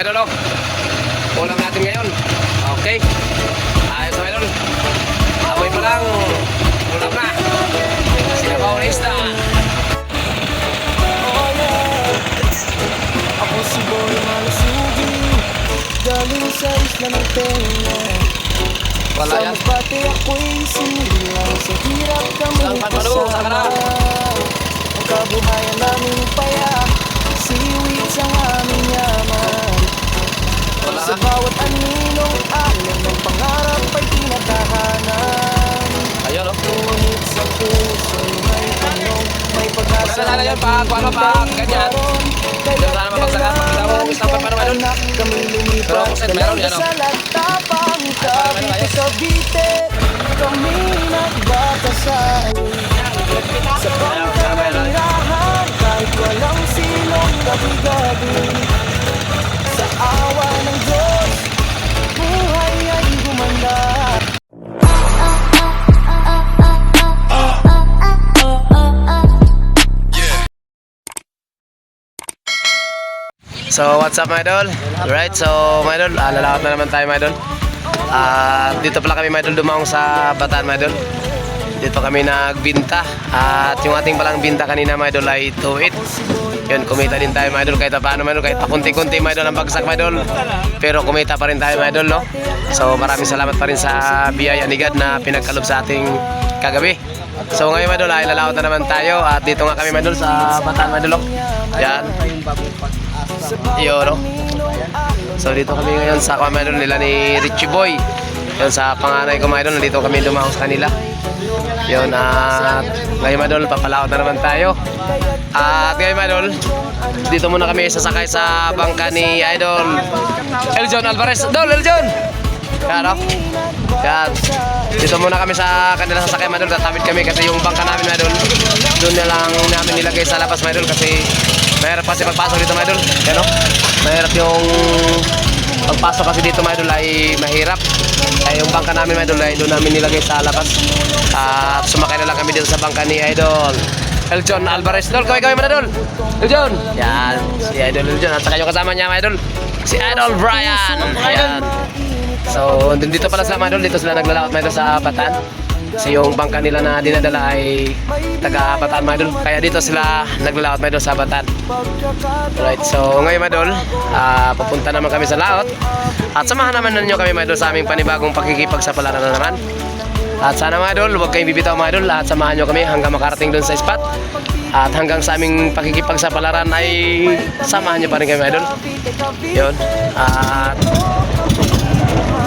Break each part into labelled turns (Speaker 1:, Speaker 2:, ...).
Speaker 1: Idol, ulam natin ngayon. Okay. Ayos na idol. Amoy pa lang. Ulam na. Sinabaw na isda.
Speaker 2: Ako si Boy Malusugi, galing sa isla ng Tenga.
Speaker 1: Wala
Speaker 2: Sa
Speaker 1: yan.
Speaker 2: Masbate ako'y sinilang, sa hirap kami
Speaker 1: Saan panalo? Saan ka na?
Speaker 2: Ang kabuhayan namin paya, siwit sa aming yaman.
Speaker 1: Wala
Speaker 2: Sa
Speaker 1: na.
Speaker 2: bawat aninong alam ng pangarap ay tinatahanan.
Speaker 1: Ayun o.
Speaker 2: Ngunit sa puso'y may tanong, may pag-asa.
Speaker 1: Wala na yan, pa, kung ano, pa, ganyan. Diyan sana mapagsakat, pagkita mo, istampan pa naman doon.
Speaker 2: Kami lumipat,
Speaker 1: Pero kung saan meron yan,
Speaker 2: sa lagtapang Cavite, Cavite, kami nagbatasan. Sa pangkalirahan, kahit walang silong gabi-gabi. Sa awa ng Diyos, buhay ay gumanda.
Speaker 1: So what's up my idol? Alright, so my idol, lalakad na naman tayo my idol. Dito pala kami my idol dumawang sa Bataan my idol. Dito kami nagbinta. At yung ating palang binta kanina my idol ay 2.8. Yun, kumita din tayo my idol kahit paano my idol, kahit pakunti-kunti my idol ang bagsak my idol. Pero kumita pa rin tayo my idol, no? So maraming salamat pa rin sa biyaya ni God na pinagkalob sa ating kagabi. So ngayon my idol ay lalakad na naman tayo. At dito nga kami my idol sa Bataan my idol. Yan. Yun, no? So dito kami ngayon sa kamay nila ni Richie Boy. Yun, sa panganay ko mga idol, nandito kami dumahong sa kanila. Yun, at ngayon mga idol, papalaot na naman tayo. At ngayon mga idol, dito muna kami sasakay sa bangka ni Idol Eljon Alvarez. Idol, Eljon! Yan, no? Yan. Dito muna kami sa kanila sasakay mga idol. Tatawid kami kasi yung bangka namin mga idol, doon na lang namin nilagay sa labas mga idol kasi mahirap kasi pagpasok dito mga idol. Yan, no? Mahirap yung pagpasok kasi dito mga idol ay mahirap. Ay yung bangka namin mga idol ay doon namin nilagay sa labas. At sumakay na lang kami dito sa bangka ni Idol Eljon Alvarez. Idol, kaway mga idol. Eljon! Yan, si Idol Eljon. At saka yung kasama niya mga idol, si Idol Brian. Yan. So dito pala sila mga idol, dito sila naglalakad mga idol sa Bataan. Kasi yung bangka nila na dinadala ay taga Bataan mga idol. Kaya dito sila naglalakad mga idol sa Bataan. Alright, so ngayon mga idol, papunta naman kami sa laot. At samahan naman ninyo kami mga idol sa aming panibagong pakikipagsapalaran na naman. At sana mga idol, huwag kayong bibitaw mga idol. At samahan nyo kami hanggang makarating doon sa spot. At hanggang sa aming pakikipagsapalaran ay samahan nyo pa rin kami mga idol. Yun. At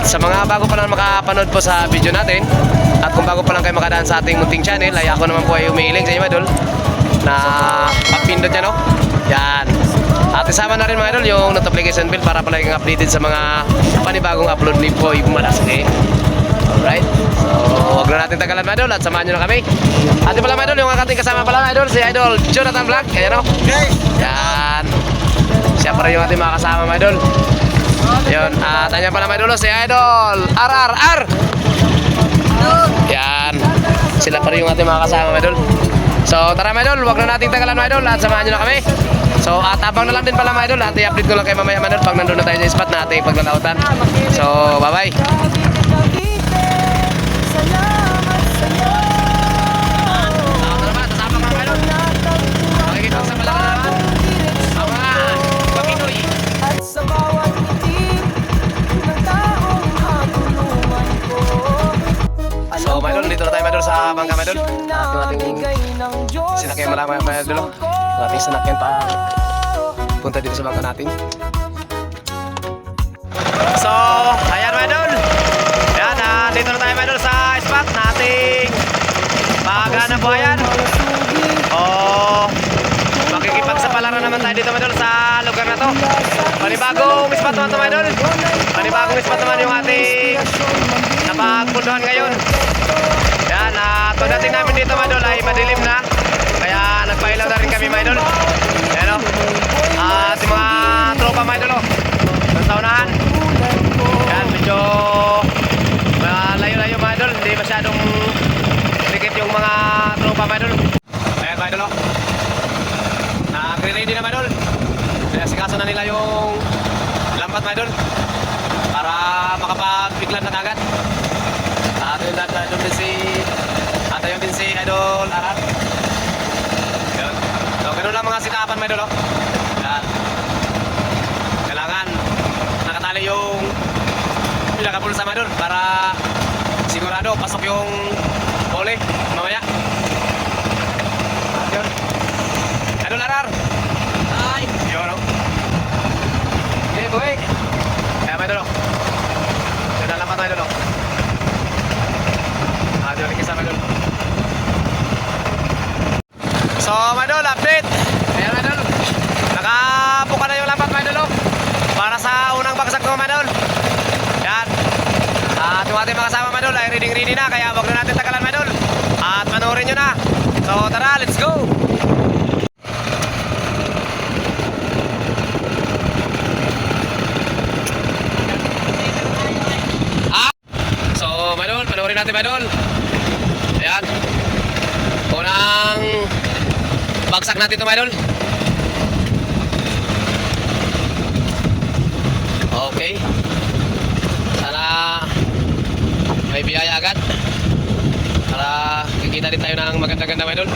Speaker 1: sa mga bago pa lang makapanood po sa video natin, at kung bago pa lang kayo makadaan sa ating munting channel, ay ako naman po ay umiiling sa inyo mga idol na pagpindot niya, no? Yan. At isama na rin mga idol yung notification bell para palaging updated sa mga panibagong upload ni Boy Malasque. Alright, so huwag na natin tagalan mga idol at samahan nyo na kami. At yung pala mga idol, yung ating kasama pala mga idol, si Idol Jonathan Vlog. Ayan, no? Yan. Siya pa rin yung ating mga kasama mga idol. Yun, at ayan pala mga idol, si Idol RRR. Yan. Sila pa rin yung ating mga kasama mga idol. So tara mga idol, huwag na nating tagalan mga idol at samahan nyo na kami. So at abang na lang din pala mga idol, at i-update ko lang kayo mamaya mga idol pag nandun na tayo sa spot na ating paglalautan. So bye bye.
Speaker 2: Salamat sa'yo.
Speaker 1: Kasama mga idol. Makikita sa palaran naman. Mga Pinoy.
Speaker 2: At sa bawat ngiti ng taong matulungan ko.
Speaker 1: So mga idol, dito na tayo mga idol sa bangka mga idol. At yung ating sinakyan marami mga idol. Yung ating sinakyan pa punta dito sa bangka natin. So ayan mga idol. Ayan, dito na tayo mga idol sa spot nating paghanap buhayan. Makikipagsapalaran naman tayo dito mga idol sa lugar na to. Panibagong spot naman ito mga idol. Panibagong spot naman yung ating napagpunduhan ngayon. Yan, pagdating namin dito mga idol ay madilim na. Kaya nagpailaw na rin kami mga idol. Yan o. At yung mga tropa mga idol o. Ng saunahan. Yan, medyo layo-layo mga idol. Hindi masyadong dikit yung mga tropa mga idol. Ayan mga idol o. Nagre-ready na mga idol. Kaya sikaso na nila yung lampat mga idol. Para makapag-biglan na kagad. At yun din si Idol Aran. Yun. So, ganun lang mga sitapan mga idol. Oh. Yan. Kailangan nakatali yung pinakapulsa mga idol para sigurado pasok yung huli mamaya. At yun. Idol Arar. Ay. Yun o. Okay, boy. Kaya mga idol o. Yun na lampat mga idol o. Idol, ikisa mga idol. So, mga idol, update. Ayan mga idol. Nakapuka na yung lampat mga idol o. Para sa unang bagsak ko mga idol. Yan. At yung ating mga kasama mga idol ay ready na. Kaya wag na natin tagalan mga idol. At panoorin nyo na. So, tara, let's go. So, mga idol, panoorin natin mga idol. Ayan. Unang bagsak natin ito mga idol. Okay. Sana may biyaya agad. Para kikita din tayo ng maganda-ganda mga idol.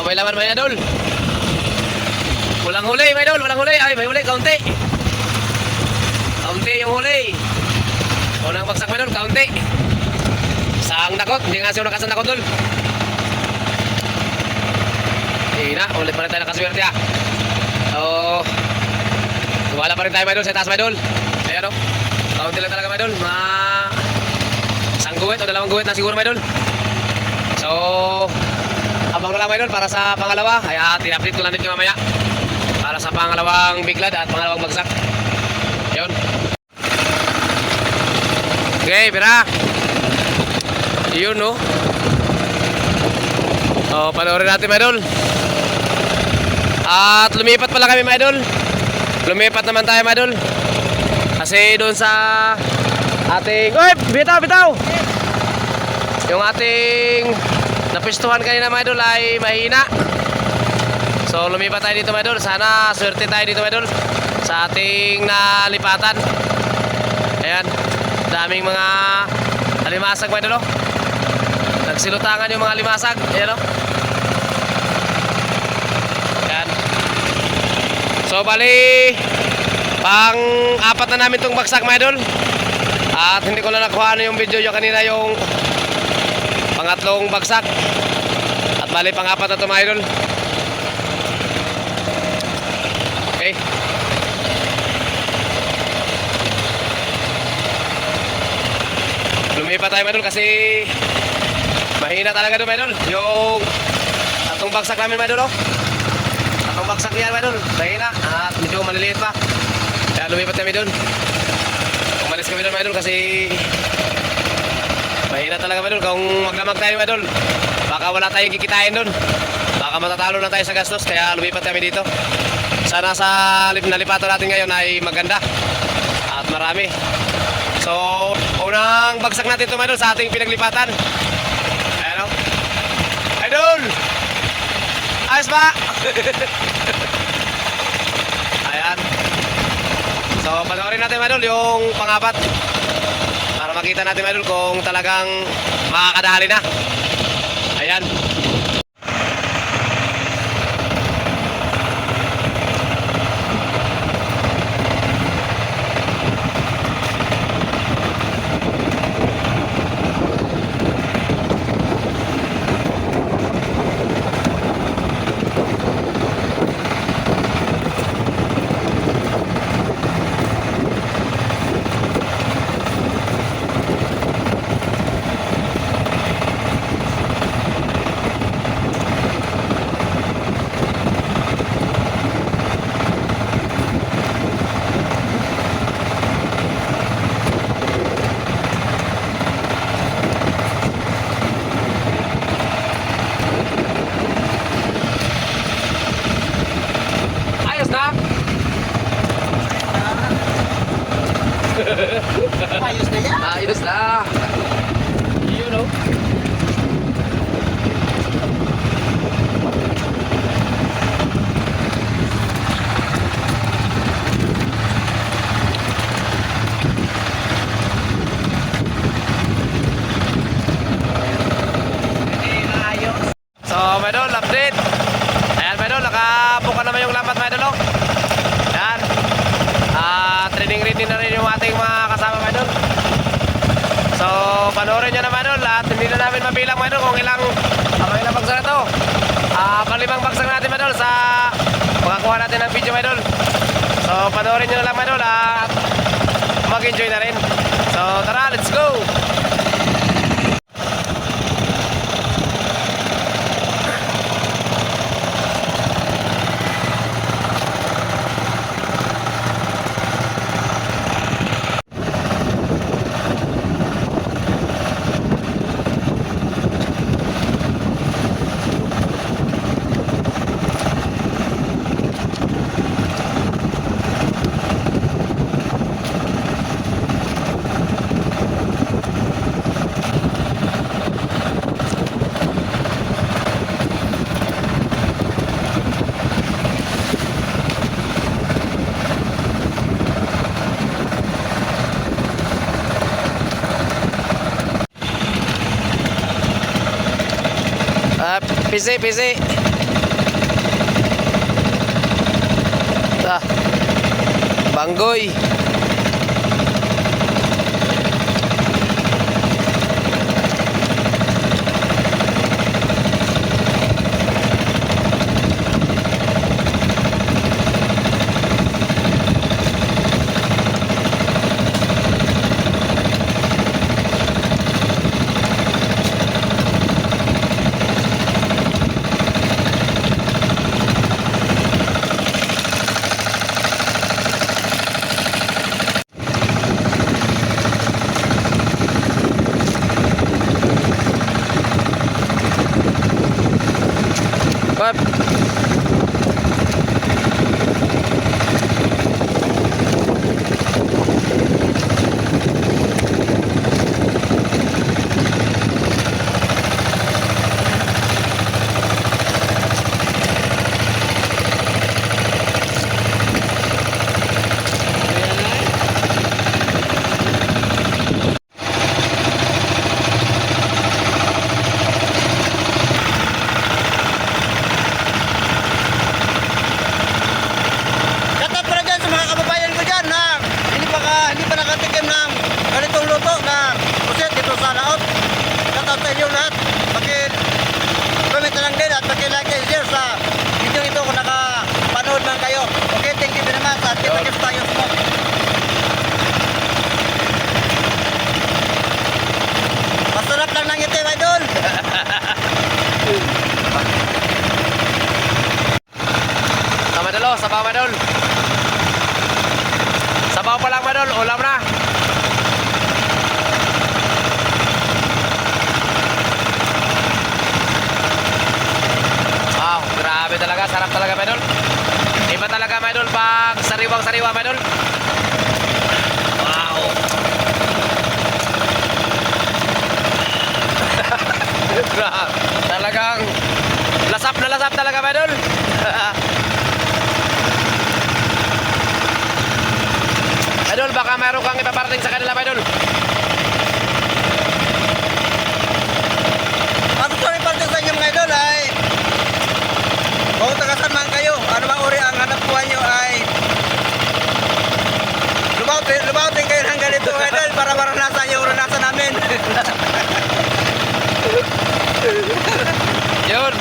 Speaker 1: May laman mga idol. Walang huli mga idol, walang huli. Ay, may huli, kaunti. Kaunti yung huli. Unang bagsak mga idol, kaunti. Saang nakot, hindi nga siya nakasang nakot dol. Hindi na, ulit pa rin tayo nakaswerte ah. So, wala pa rin tayo mga idol sa taas mga idol. Ayan o, kaunti lang talaga mga idol. Isang guwit o dalawang guwit na siguro mga idol. So, abang na lang mga idol para sa pangalawa. Kaya tin-update ko lang din mamaya para sa pangalawang biglad at pangalawang bagsak. Yun. Okay, pira. Yun no. O, panoorin natin mga idol. At lumipat pala kami mga idol. Lumipat naman tayo mga idol. Kasi doon sa ating... Uy! Bitaw! Bitaw! Yung ating napistuhan kanina mga idol ay mahina. So lumipat tayo dito mga idol. Sana swerte tayo dito mga idol sa ating nalipatan. Ayan, daming mga alimasag mga idol. Nagsilutangan yung mga alimasag. Ayan o. Ayan. So bali pang-apat na namin itong bagsak mga idol. At hindi ko na nakuha yung video yung kanina yung pangatlong bagsak. At bali pang-apat na ito mga idol. Okay. Lumipat tayo mga idol kasi mahina talaga ito mga idol. Yung atong bagsak namin mga idol. Atong bagsak yan mga idol, mahina at medyo maliliit pa. Kaya lumipat kami doon. Umalis kami doon mga idol kasi mahina talaga mga idol. Kung magdamag tayo mga idol, baka wala tayong kikitain doon. Baka matatalo na tayo sa gastos. Kaya lumipat kami dito. Sana sa nalipatan natin ngayon ay maganda at marami. So unang bagsak natin ito mga idol sa ating pinaglipatan. Ayan o. Idol! Ayos ba? Ayan. So panoorin natin mga idol yung pang-apat para makita natin mga idol kung talagang makakadali na. Ayan. my idol, update. Ayan my idol, nakabuka naman yung lambat my idol oh. Ayan. Training ready na rin yung ating mga kasama my idol. So, panoorin nyo na my idol at hindi na namin mabilang my idol kung ilang bagsak na to. Pang-5 bagsak natin my idol sa pagkakuha natin ng video my idol. So, panoorin nyo na lang my idol at mag-enjoy na rin. So, tara, let's go! PC. Banggoy. Sabaw madol. Sabaw pa lang madol, ulam na. Wow, grabe talaga, sarap talaga madol. Iba talaga madol pag sariwang-sariwa madol. Wow. Talagang lasap talaga madol. Idol, baka mayroon kang ipaparating sa kanila, Idol.
Speaker 3: Ang gusto rin parating sa inyo mga idol ay kung tagasan man kayo, ano bang uri ang hanap buhay nyo ay lumautin kayo ng ganito idol para maranasan yung ranasan namin.
Speaker 1: Yun.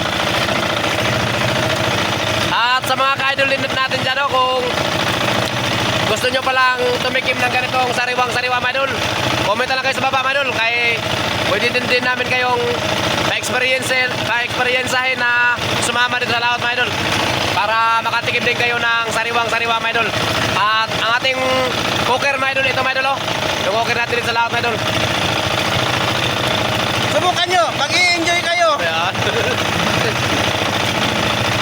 Speaker 1: At sa mga ka-idol din natin dyan, kung gusto nyo palang tumikim ng ganitong sariwang-sariwa, madol, comment lang kayo sa baba, madol, kay pwede din namin kayong pa-experiencehin na sumama dito sa laot, madol, para makatikim din kayo ng sariwang-sariwa, madol. At ang ating cooker, madol, ito, madol, yung cooker natin dito sa laot, madol.
Speaker 3: Subukan nyo, mag-i-enjoy kayo.
Speaker 1: Ayan.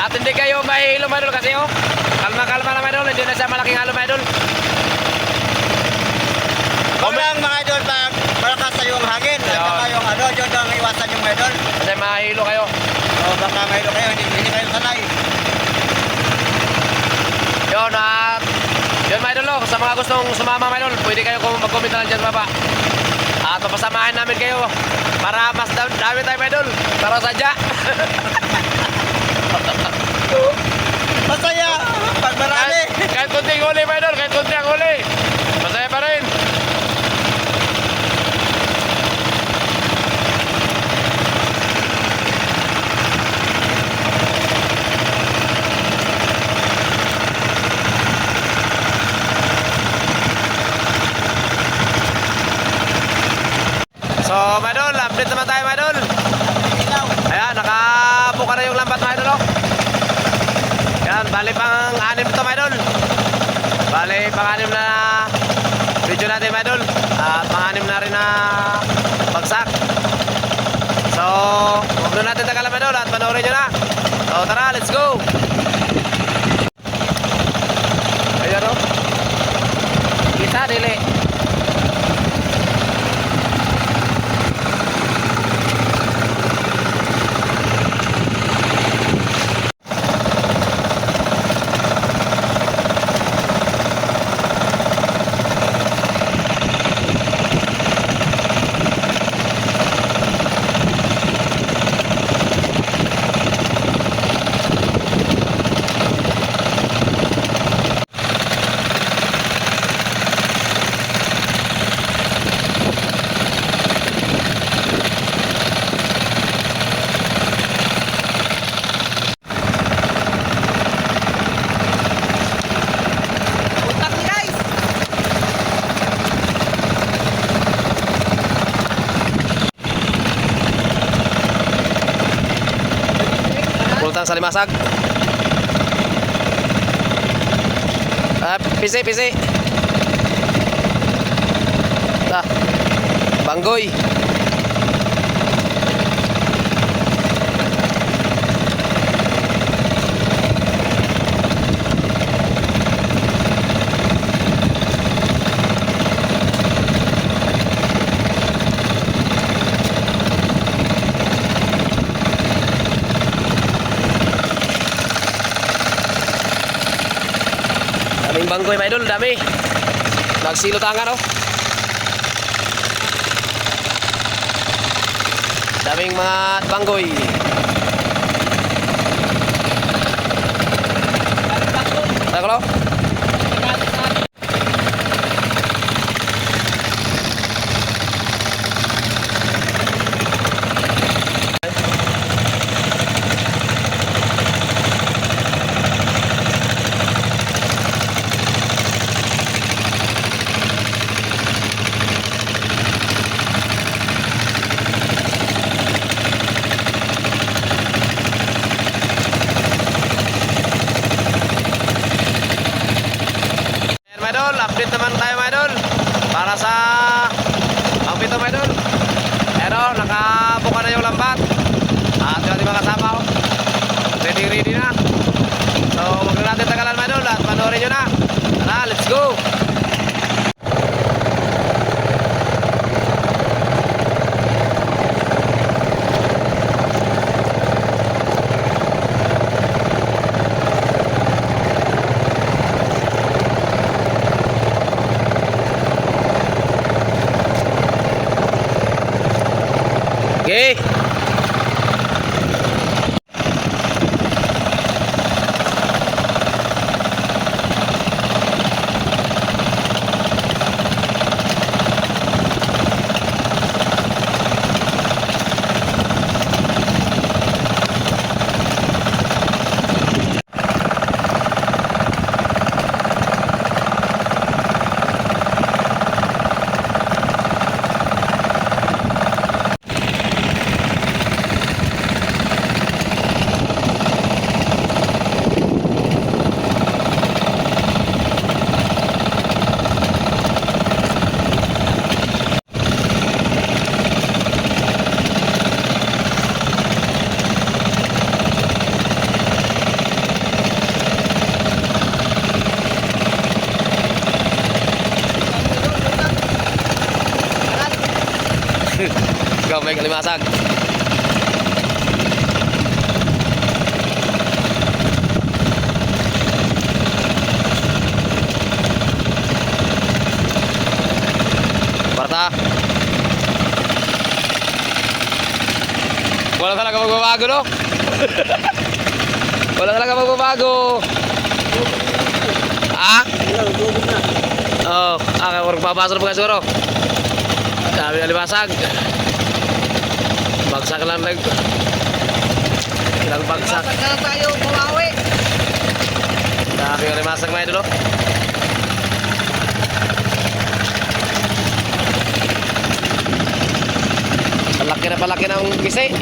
Speaker 1: At hindi kayo mahilo, madol, kasi kalma-kalma na, madol, hindi na siya malaking halo, madol.
Speaker 3: Huwag lang mga idol pag malakas sa yung hangin at saka yung ano, yun ang iwasan yung idol.
Speaker 1: Kasi mahilo kayo.
Speaker 3: O baka mahilo kayo, hindi kayo sanay.
Speaker 1: Yun, at yun, mga idol, sa mga gustong sumama, mga idol, pwede kayo mag-comment na lang dyan sa baba. At papasamahin namin kayo para mas dami tayo, mga idol, para sadya.
Speaker 3: Masaya pag marami.
Speaker 1: Kahit kunting huli, mga idol. Kahit kunting ang huli. Masaya pa rin. So, mga idol, update naman tayo, mga idol. Ayan, nakabuka na yung lambat, mga idol, oh. Yan, bali pang anim to, mga idol. Bali pang anim na video natin, mga idol. At pang anim na rin na bagsak. So, huwag na natin tagalan, mga idol, at panoorin nyo na. So, tara, let's go. Ayan, oh. Kita, dili. Pultang sa limasag. Pisi. Banggoy. Daming banggoy, mga idol, dami. Nagsilutangan, oh. Daming mga banggoy. Taklo? Idol, update naman tayo, mga idol, para sa pangpito, mga idol. Pero nakabuka na yung lambat at yung ating mga kasama, oh. Ready na. So huwag na natin tagalan, mga idol, at panoorin nyo na. Tara, let's go. Okay. Gamay kalimasag. Barta. Wala talaga magbabago, no? Wala talaga magbabago. Ah? Oo, papasok na siguro. Sabi na libasag. Bagsak lang ilang bagsak.
Speaker 3: Bakit na tayo bumawi?
Speaker 1: Sabi na limasag mga idol, no? Palaki ng gisi.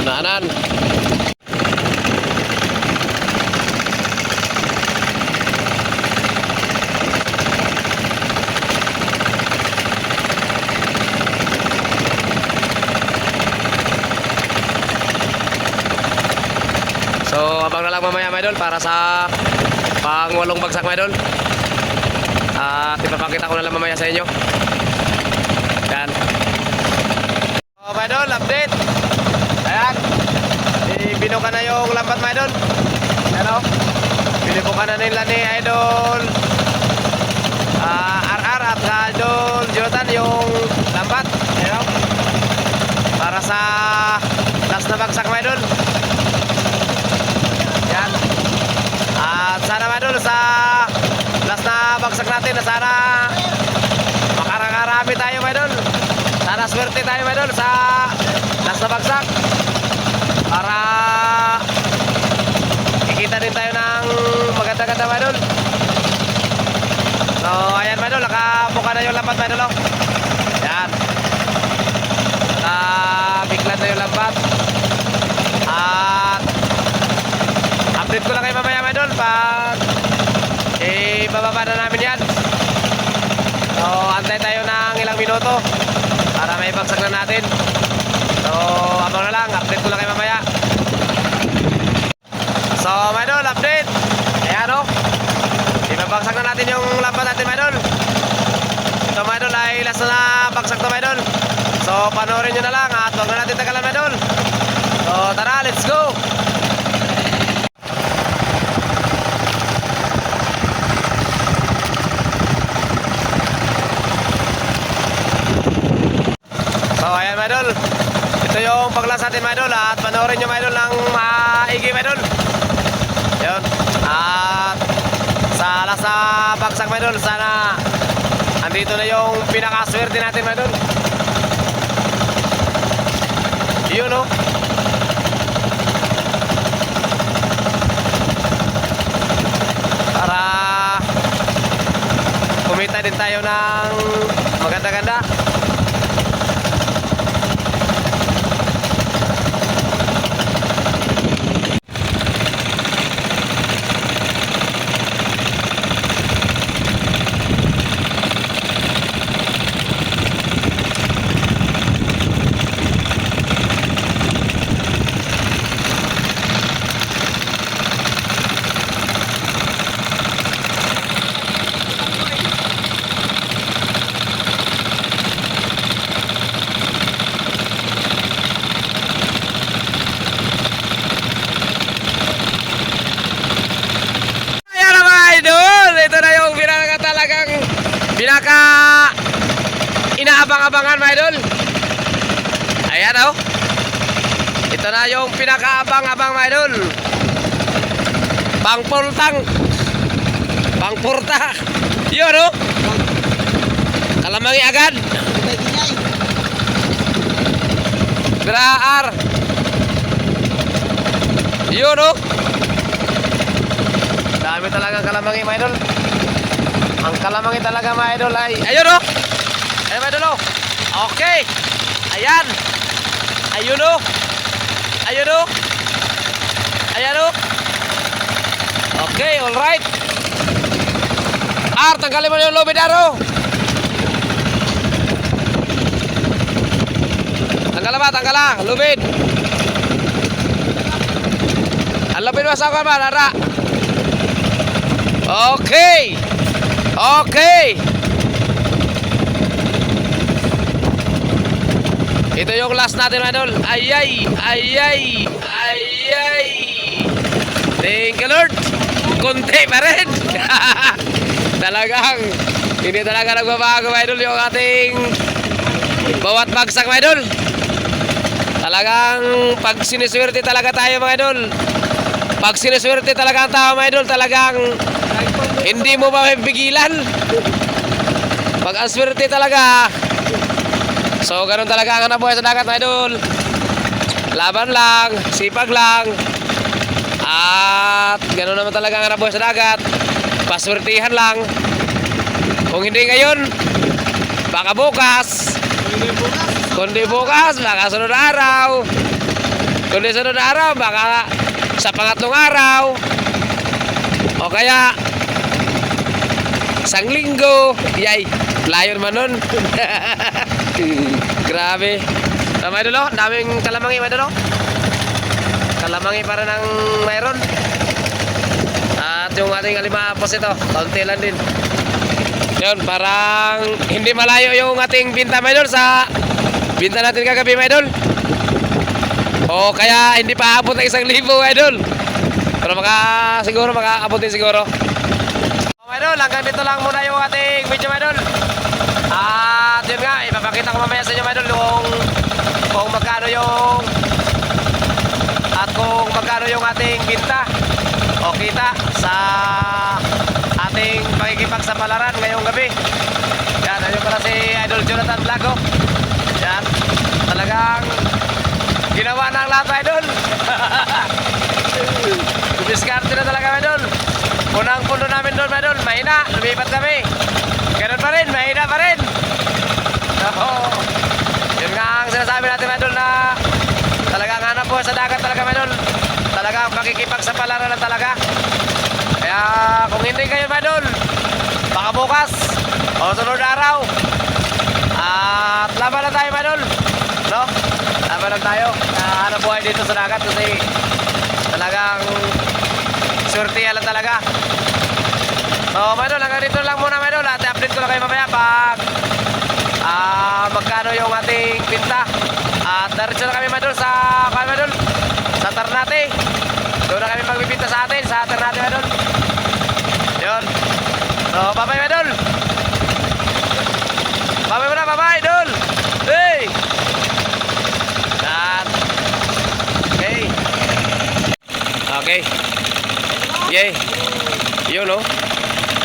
Speaker 1: Unahanan. So, abang na lang mamaya mga idol para sa pang-walong bagsak mga idol. At ipapakita ko na lang mamaya sa inyo. Yan. So, mga idol, update. Ayan. Binuka na yung lambat mga idol. Ayan o. Binibuka na nila ni idol RR at idol Jonathan yung lambat. Ayan o. Para sa last na bagsak mga idol. Yan. At sana mga idol sa last na bagsak natin na sana makakarami tayo mga idol. Sana swerte tayo mga idol sa last na bagsak. Para kikita din tayo ng maganda-ganda mga idol. So ayan mga idol, nakabuka na yung lambat mga idol. Yan. Biglan na yung lambat. At update ko lang kayo mamaya mga idol pag bababa na namin yan. So antay tayo ng ilang minuto para may bagsak na natin. So abang na lang, update ko lang kayo mamaya. So mga idol, update. Ayan o, ibabagsak na natin yung lambat natin mga idol. Ito mga idol ay last na bagsak to mga idol. So panoorin nyo na lang at huwag na natin tagalan mga idol. So tara, let's go. So ayan mga idol, ito yung paglas natin mga idol at panoorin nyo mga idol ng maigi mga idol. Yun. At sa last na bagsak mga idol, sana andito na yung pinakaswerte natin mga idol. Yun o. Para kumita din tayo ng maganda-ganda. Pinaka inaabang-abangan mga idol. Ayan o. Ito na yung pinakaabang-abang mga idol. Pangpultang. Pangpurta. Yun o. Kalamangi agad. Graar. Yun o. Dami talaga kalamangi mga idol. Ang kalamangi talaga mga idol ay ayun o. Ayun mga idol o. Okay. Ayan. Ayun o. Ayun o. Ayan o. Okay, alright. Tanggalin mo yung lubid aro. Tanggal ba? Tanggal lang. Lubid. Ang lubid ba sa ako ba? Nara. Okay. Okay. Ito yung last natin mga idol. Ayay. Ayay. Ayay. Thank you Lord. Kunti pa rin. Talagang Hindi talaga nagbabago mga idol yung ating bawat bagsak mga idol. Talagang pag siniswerte talaga tayo mga idol. Pag siniswerte talaga ang tao mga idol, talagang hindi mo mapipigilan. Pag ang swerte talaga. So ganun talaga ang hanap buhay sa dagat mga idol. Laban lang, sipag lang. At ganun naman talaga ang hanap buhay sa dagat. Paswertihan lang. Kung hindi ngayon, baka bukas. Kundi bukas, baka sunod araw. Kundi sunod araw, baka sa pangatlong araw. O kaya, isang linggo. Yay, layon man nun. Grabe. Tama idol, oh. Daming kalamangi, idol, oh. Kalamangi para ng mayroon. At yung ating alimapos ito, kaunti lang din. Yun, parang hindi malayo yung ating binta, idol, sa binta natin kagabi, idol. O kaya hindi pa abot ng 1,000, idol. Pero siguro makaabot din siguro. Idol, hanggang dito lang muna yung ating video, idol. At yun nga, ipapakita ko mamaya sa inyo, idol, kung magkano yung ating binta o kita sa ating pakikipagsapalaran ngayong gabi. Yan, ayun pala si Idol Jonathan Blago. Yan, talagang ginawa ng lahat, idol. Diskarte na talaga, idol. Unang puno namin doon, idol, mahina, lumipat kami. Ganun pa rin, mahina pa rin. Yun nga ang sinasabi natin, idol, na talagang hanap po sa dagat talaga, idol. Talagang pakikipagsapalaran na talaga. Kaya kung hindi kayo, idol, baka bukas o sunod araw. At laban na tayo, idol. No? Laban na tayo. Hanap buhay dito sa dagat kasi talagang surtihan lang talaga. So, idol, hanggang dito lang muna, idol. At update ko lang kayo mamaya pag magkano yung ating pinta. At daritso na kami, idol, sa Ternate. Doon na kami magbibinta sa atin, sa Ternate, idol. Yun. So, bye-bye, idol. Bye-bye muna, bye-bye, idol. Hey! At, okay. Okay. Yay. Yun, no?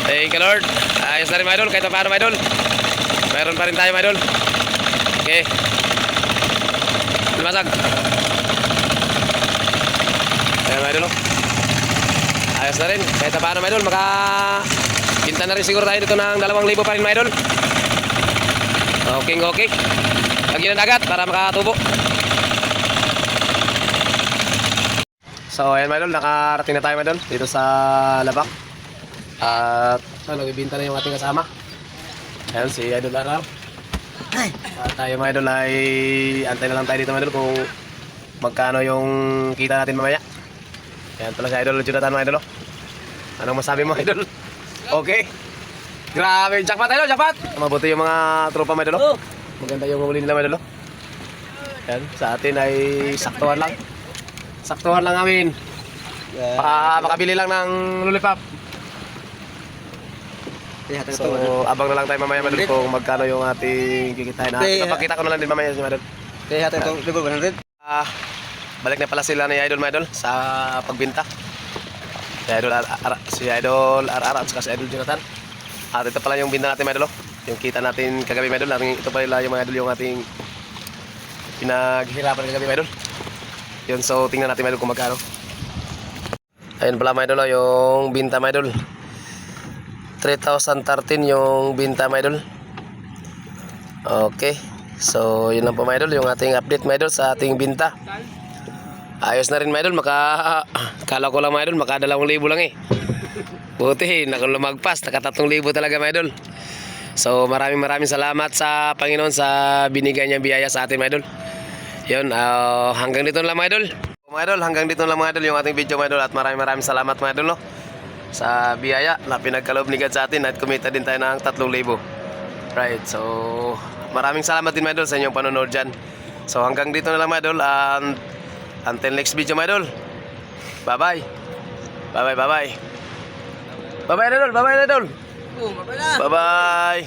Speaker 1: Thank you, Lord. Ayos na rin, idol. Kahit pa paano, idol. Meron pa rin tayo, idol. Okay. Lumasag. Ayan, idol, no? Ayos na rin. Kahit pa paano, idol. Kinta na rin siguro tayo dito ng 2,000 pa rin, idol. Okay, okay. Lagyan ng dagat para makatubo. So, ayan, idol. Nakarating na tayo, idol. Dito sa Labak. At nagbibinta na yung ating kasama. Ayan, si Idol Araw. At tayo, mga idol, ay antay na lang tayo dito, mga idol, kung magkano yung kita natin mamaya. Ayan pala si Idol Jonathan, mga idol. Anong masabi mo, idol? Okay. Grabe, jackpot, idol, jackpot! Mabuti yung mga tropa, mga idol. Maganda yung huli nila, mga idol. Ayan, sa atin ay saktuhan lang. Saktuhan lang namin. Makabili lang ng lollipop. So, abang na lang tayo mamaya, madol, kung magkano yung ating kikitain. Ipapakita ko na lang din mamaya, madol.
Speaker 3: Kaya hati itong libo, 100.
Speaker 1: Balik na pala sila ni Idol, madol, sa pagbinta. Si Idol Ar at saka si Idol Jonathan. At ito pala yung binta natin, madol. Yung kita natin kagabi, madol. Ito pala yung madol, yung ating pinaghirapan kagabi, madol. Yun, so tingnan natin, madol, kung magkano. Ayun pala, madol, yung binta, madol. 3,013 yung binta, my idol. Okay. So, yun lang po, my idol, yung ating update, my idol, sa ating binta. Ayos na rin, my idol. Kala ko lang, my idol, maka 2,000 lang eh. Buti, nakulumagpas. Naka 3,000 talaga, my idol. So, maraming salamat sa Panginoon sa binigay niya biyaya sa atin, my idol. Yun, hanggang dito lang, my idol. My idol, hanggang dito lang, mga idol, yung ating video, my idol. At maraming salamat, my idol, no, sa biyaya na pinagkaloob ni God sa atin at kumita din tayo ng 3,000. Right, so maraming salamat din, my idol, sa inyong panonood dyan. So hanggang dito na lang, my idol, and until next video, my idol. Bye bye. Bye bye, bye bye. Bye bye, idol. Bye bye, idol.
Speaker 3: ko. Bye na.
Speaker 1: Bye-bye.